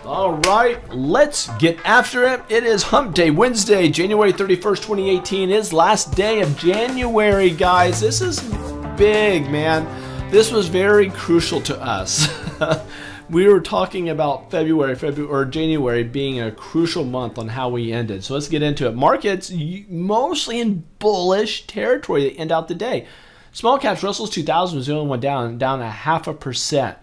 All right, let's get after it. It is Hump Day, Wednesday, January 31st, 2018. It is last day of January, guys. This is big, man. This was very crucial to us. We were talking about January being a crucial month on how we ended. So let's get into it. Markets mostly in bullish territory to end out the day. Small caps, Russell's 2000 was the only one down 0.5%.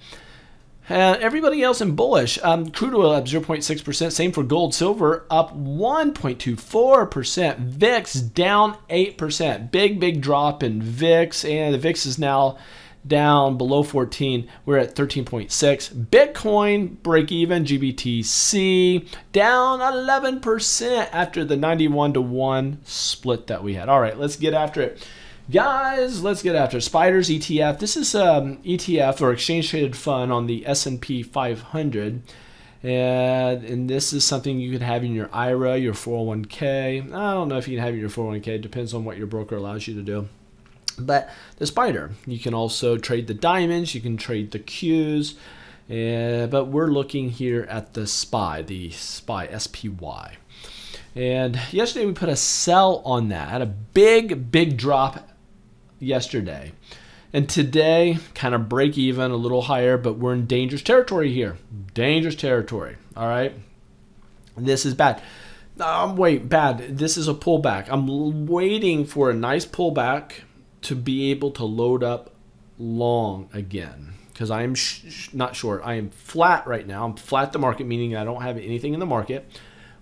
Everybody else in bullish. Crude oil up 0.6%. Same for gold. Silver up 1.24%. VIX down 8%. Big drop in VIX. And the VIX is now down below 14. We're at 13.6. Bitcoin break even. GBTC down 11% after the 91-to-1 split that we had. All right, let's get after it. Guys, let's get after it. Spiders ETF. This is ETF or exchange traded fund on the S&P 500. And this is something you could have in your IRA, your 401k. I don't know if you can have it in your 401k. It depends on what your broker allows you to do. But the Spider, you can also trade the diamonds. You can trade the Qs. But we're looking here at the SPY, SPY. And yesterday we put a sell on that. Had a big drop yesterday. And today, kind of break even, a little higher, but we're in dangerous territory here. Dangerous territory, all right? This is bad. Wait, bad. This is a pullback. I'm waiting for a nice pullback to be able to load up long again because I am not short. I am flat right now. I'm flat the market, meaning I don't have anything in the market.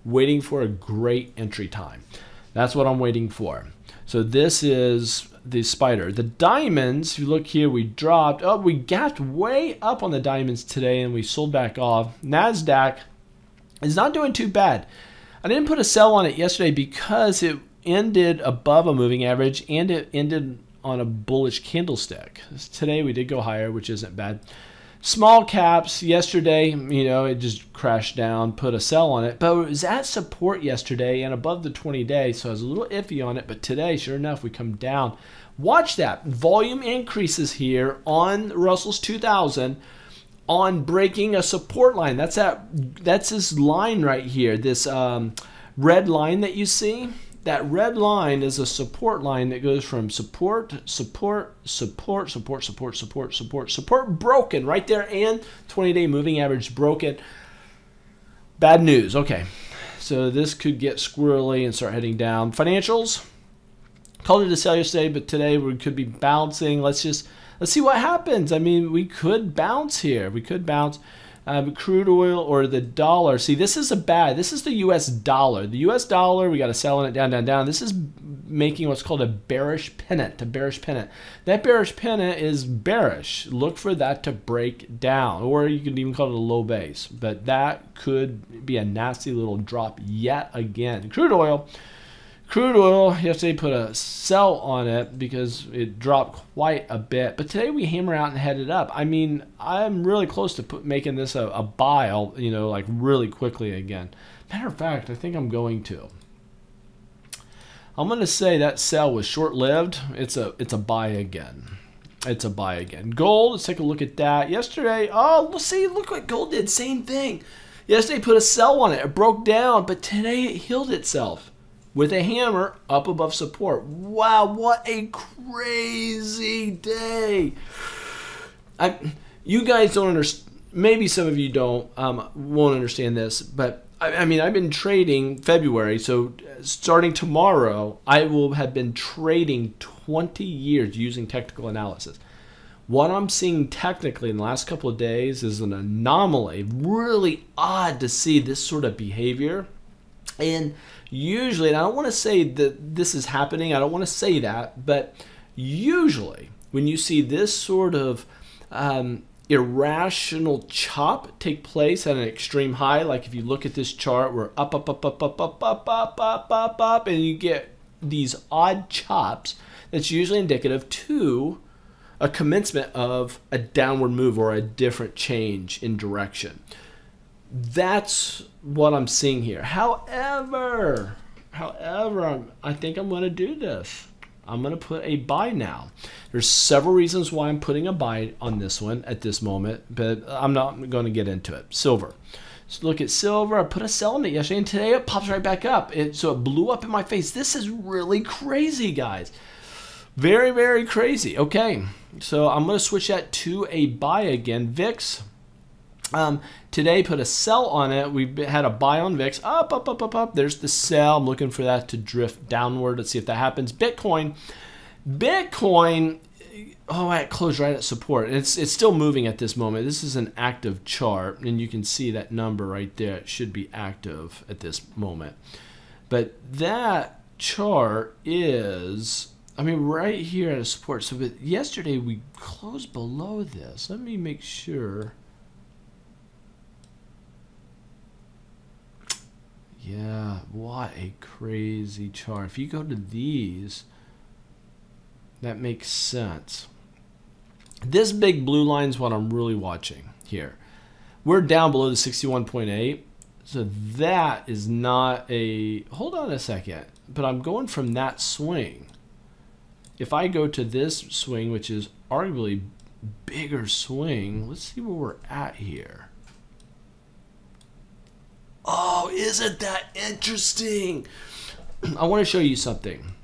Waiting for a great entry time. That's what I'm waiting for. So this is the Spider. The diamonds, if you look here, we dropped. Oh, we gapped way up on the diamonds today and we sold back off. NASDAQ is not doing too bad. I didn't put a sell on it yesterday because it ended above a moving average and it ended on a bullish candlestick. Today we did go higher, which isn't bad. Small caps yesterday, it just crashed down, put a sell on it, but it was at support yesterday and above the 20-day, so I was a little iffy on it, but today, sure enough, we come down. Watch that. Volume increases here on Russell's 2000 on breaking a support line. That's this line right here, this red line that you see. That red line is a support line that goes from support, broken right there, and 20-day moving average broken. Bad news. Okay, so this could get squirrely and start heading down. Financials, called it a sell yesterday, but today we could be bouncing. Let's see what happens. I mean, we could bounce here. We could bounce. Crude oil or the dollar. See, this is the US dollar. The US dollar, we got to sell it down. This is making what's called a bearish pennant. That bearish pennant is bearish. Look for that to break down, or you could even call it a low base. But that could be a nasty little drop yet again. Crude oil, yesterday put a sell on it because it dropped quite a bit. But today we hammer out and headed up. I mean, I'm really close to making this a buy, like really quickly again. Matter of fact, I think I'm going to. I'm going to say that sell was short-lived. It's a buy again. It's a buy again. Gold, let's take a look at that. Yesterday, look what gold did. Same thing. Yesterday put a sell on it. It broke down, but today it healed itself with a hammer up above support. Wow, what a crazy day. You guys don't understand. Maybe some of you won't understand this, but I mean, I've been trading February, so starting tomorrow, I will have been trading 20 years using technical analysis. What I'm seeing technically in the last couple of days is an anomaly. Really odd to see this sort of behavior. And usually, and I don't want to say that this is happening, I don't want to say that, but usually when you see this sort of irrational chop take place at an extreme high, like if you look at this chart, we're up, and you get these odd chops, that's usually indicative to a commencement of a downward move or a different change in direction. That's what I'm seeing here. However, I think I'm going to do this. I'm going to put a buy now. There's several reasons why I'm putting a buy on this one at this moment, but I'm not going to get into it. Silver. So look at silver. I put a sell on it yesterday, and today it pops right back up. So it blew up in my face. This is really crazy, guys. Very, very crazy. Okay, so I'm going to switch that to a buy again. VIX. Today put a sell on it. We had a buy on VIX. Up, up, up, up, up. There's the sell. I'm looking for that to drift downward. Let's see if that happens. Bitcoin. Oh, it closed right at support. It's still moving at this moment. This is an active chart, and you can see that number right there. It should be active at this moment. But that chart is, I mean, right here at a support. So but yesterday we closed below this. Let me make sure. Yeah, what a crazy chart. If you go to these, that makes sense. This big blue line is what I'm really watching here. We're down below the 61.8. So that is not a, hold on a second, but I'm going from that swing. If I go to this swing, which is arguably bigger swing, let's see where we're at here. Oh, isn't that interesting? I want to show you something.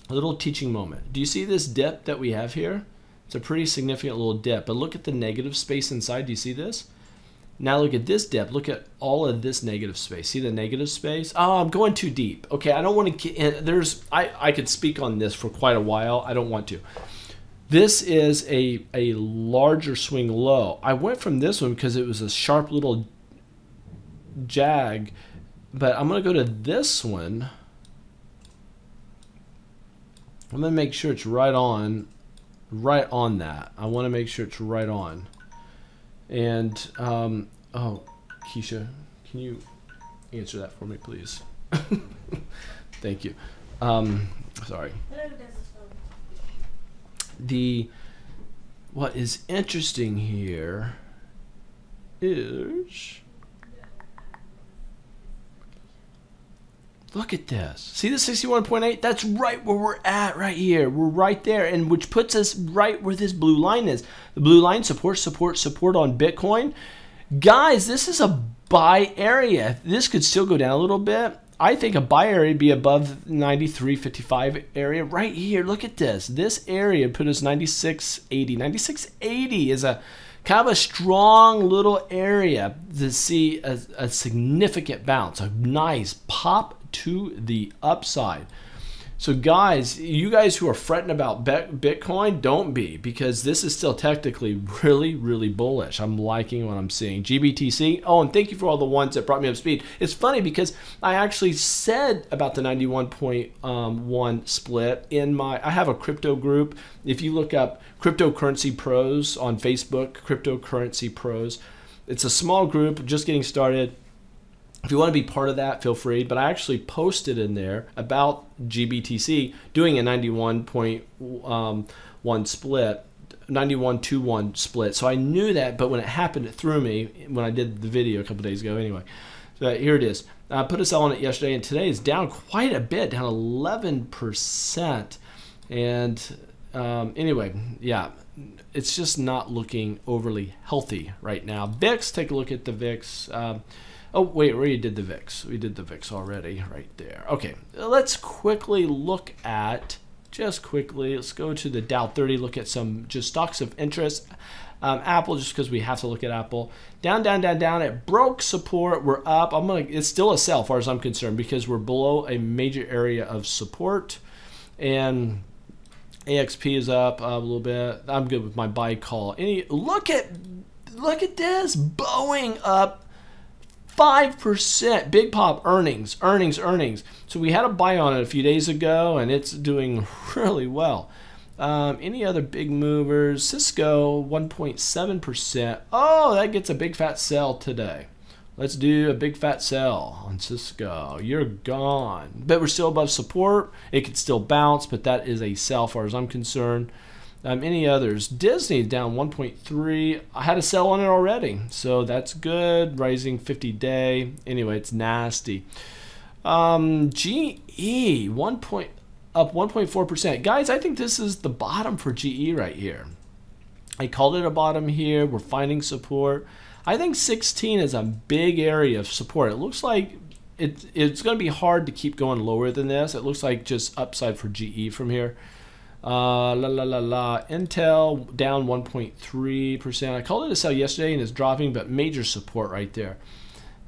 A little teaching moment. Do you see this dip that we have here? It's a pretty significant little dip, but look at the negative space inside. Do you see this? Now look at this dip. Look at all of this negative space. See the negative space? Oh, I'm going too deep. Okay, I don't want to get in. I could speak on this for quite a while. I don't want to. This is a larger swing low. I went from this one because it was a sharp little jag, but I'm going to go to this one. I'm going to make sure it's right on that. I want to make sure it's right on. And, oh, Keisha, can you answer that for me, please? Thank you. Sorry. What is interesting here is, look at this. See the 61.8? That's right where we're at right here. We're right there, and which puts us right where this blue line is. The blue line supports support on Bitcoin. Guys, this is a buy area. This could still go down a little bit. I think a buy area would be above 93.55 area right here. Look at this. This area put us 96.80. 96.80 is a kind of a strong little area to see a significant bounce, a nice pop to the upside. So guys, you guys who are fretting about Bitcoin, don't be, because this is still technically really, really bullish. I'm liking what I'm seeing. GBTC, oh, and thank you for all the ones that brought me up to speed. It's funny because I actually said about the 91.1 split in my, I have a crypto group. If you look up Cryptocurrency Pros on Facebook, Cryptocurrency Pros, it's a small group just getting started. If you want to be part of that, feel free. But I actually posted in there about GBTC doing a 91.1 split, 91.21 split. So I knew that, but when it happened, it threw me when I did the video a couple days ago anyway. So here it is. I put a sell on it yesterday, and today is down quite a bit, down 11%. And anyway, yeah, it's just not looking overly healthy right now. VIX, take a look at the VIX. Oh, wait, we already did the VIX. We did the VIX already right there. Okay, let's quickly look at, just quickly, let's go to the Dow 30, look at some just stocks of interest. Apple, just because we have to look at Apple. Down, down, down, down. It broke support. We're up. It's still a sell as far as I'm concerned because we're below a major area of support. And AXP is up a little bit. I'm good with my buy call. Look at this. Boeing up 5%. Big pop earnings. So we had a buy on it a few days ago, and it's doing really well. Any other big movers? Cisco 1.7%. Oh, that gets a big fat sell today. Let's do a big fat sell on Cisco. You're gone. But we're still above support. It could still bounce, but that is a sell as far as I'm concerned. Any others? Disney down 1.3. I had a sell on it already, so that's good. Rising 50-day. Anyway, it's nasty. GE up 1.4%. Guys, I think this is the bottom for GE right here. I called it a bottom here. We're finding support. I think 16 is a big area of support. It looks like it's going to be hard to keep going lower than this. It looks like just upside for GE from here. Intel down 1.3%. I called it a sell yesterday and it's dropping, but major support right there.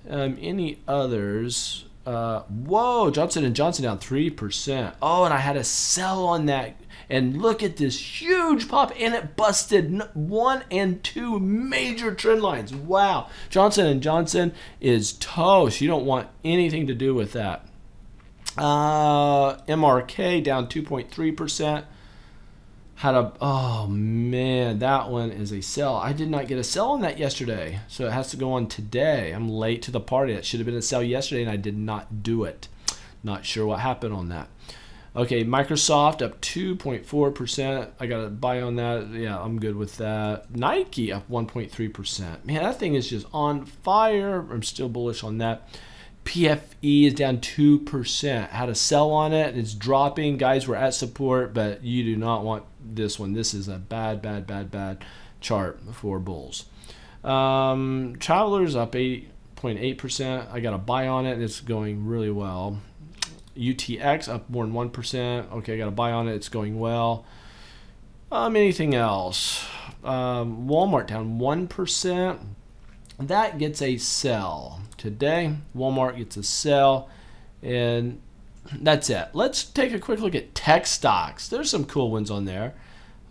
Any others? Whoa, Johnson & Johnson down 3%. Oh, and I had a sell on that. And look at this huge pop, and it busted 1 and 2 major trend lines. Wow, Johnson & Johnson is toast. You don't want anything to do with that. MRK down 2.3%. Oh man, that one is a sell. I did not get a sell on that yesterday, so it has to go on today. I'm late to the party. It should have been a sell yesterday, and I did not do it. Not sure what happened on that. Okay, Microsoft up 2.4%. I got to buy on that. Yeah, I'm good with that. Nike up 1.3%. Man, that thing is just on fire. I'm still bullish on that. PFE is down 2%. Had a sell on it. It's dropping. Guys, we're at support, but you do not want this one. This is a bad chart for bulls. Travelers up 8.8%. I got a buy on it, and it's going really well. UTX up more than 1%. Okay, I got a buy on it. It's going well. Anything else? Walmart down 1%. That gets a sell today. Walmart gets a sell, and that's it. Let's take a quick look at tech stocks. There's some cool ones on there.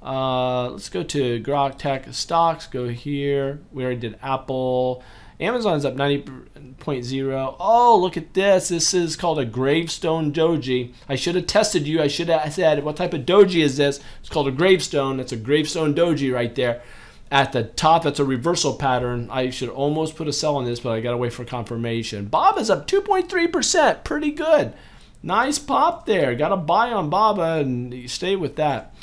Let's go to Grok Tech stocks. Go here. We already did Apple. Amazon's up 90.0. Oh, look at this. This is called a gravestone doji. I should have tested you. I should have said, what type of doji is this? It's called a gravestone. That's a gravestone doji right there. At the top, it's a reversal pattern. I should almost put a sell on this, but I got to wait for confirmation. BABA's up 2.3%. Pretty good. Nice pop there. Got to buy on BABA and you stay with that.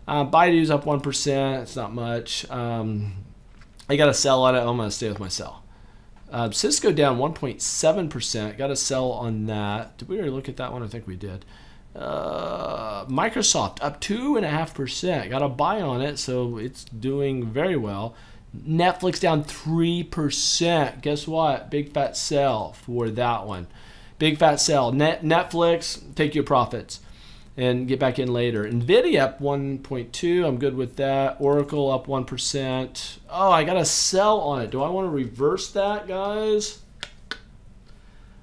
Baidu's up 1%. It's not much. I got to sell on it. I'm going to stay with my sell. Cisco down 1.7%. Got to sell on that. Did we already look at that one? I think we did. Microsoft up 2.5%. Got to buy on it, so it's doing very well. Netflix down 3%. Guess what? Big fat sell for that one. Big fat sell. Netflix, take your profits and get back in later. Nvidia up 1.2. I'm good with that. Oracle up 1%. Oh, I got to sell on it. Do I want to reverse that, guys?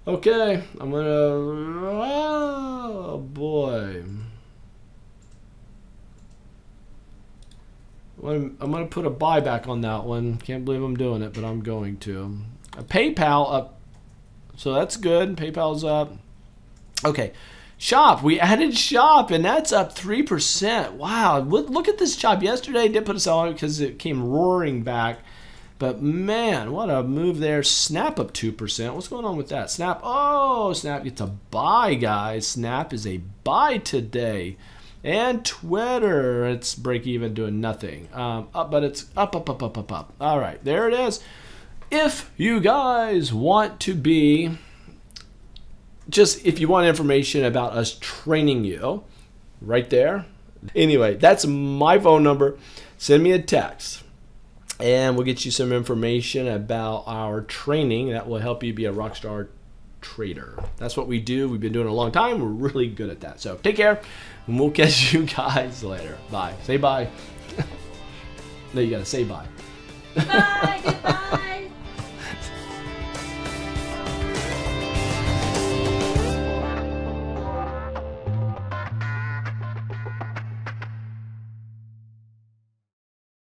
Okay, I'm gonna. Oh boy. I'm gonna put a buyback on that one. Can't believe I'm doing it, but I'm going to. PayPal up, so that's good. PayPal's up. Okay, Shop. We added Shop, and that's up 3%. Wow, look at this Shop. Yesterday, I did put a sell on it because it came roaring back. But man, what a move there. Snap up 2%. What's going on with that? Snap. Oh, Snap gets a buy, guys. Snap is a buy today. And Twitter, it's break even doing nothing. Up, but it's up. All right, there it is. If you guys want to be, if you want information about us training you, right there. Anyway, that's my phone number. Send me a text. And we'll get you some information about our training that will help you be a rockstar trader. That's what we do. We've been doing it a long time. We're really good at that. So take care, and we'll catch you guys later. Bye. Say bye. No, you got to say bye. Bye. Goodbye.